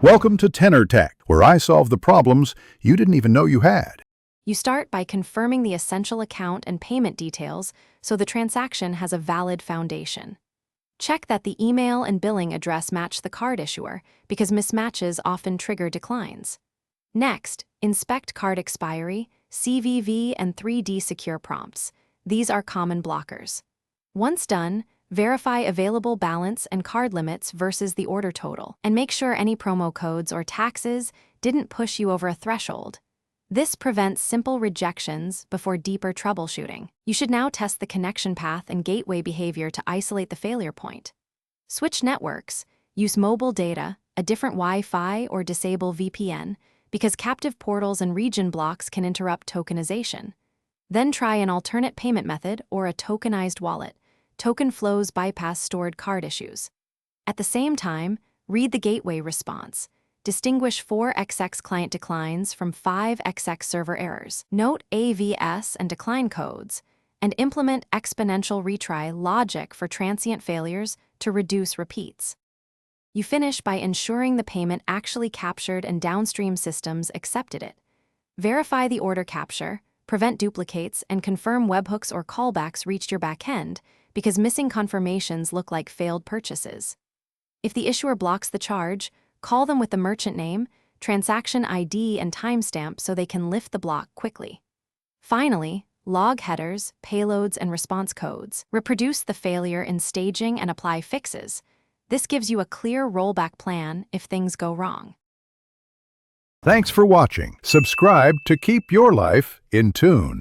Welcome to Tenor Tech, where I solve the problems you didn't even know you had. You start by confirming the essential account and payment details so the transaction has a valid foundation. Check that the email and billing address match the card issuer, because mismatches often trigger declines. Next, inspect card expiry, CVV, and 3D secure prompts. These are common blockers. Once done, verify available balance and card limits versus the order total, and make sure any promo codes or taxes didn't push you over a threshold. This prevents simple rejections before deeper troubleshooting. You should now test the connection path and gateway behavior to isolate the failure point. Switch networks, use mobile data, a different Wi-Fi, or disable VPN, because captive portals and region blocks can interrupt tokenization. Then try an alternate payment method or a tokenized wallet. Token flows bypass stored card issues. At the same time, read the gateway response. Distinguish 4XX client declines from 5XX server errors. Note AVS and decline codes, and implement exponential retry logic for transient failures to reduce repeats. You finish by ensuring the payment actually captured and downstream systems accepted it. Verify the order capture, prevent duplicates, and confirm webhooks or callbacks reached your backend, because missing confirmations look like failed purchases. If the issuer blocks the charge, call them with the merchant name, transaction ID, and timestamp so they can lift the block quickly. Finally, log headers, payloads, and response codes. Reproduce the failure in staging and apply fixes. This gives you a clear rollback plan if things go wrong. Thanks for watching. Subscribe to keep your life in tune.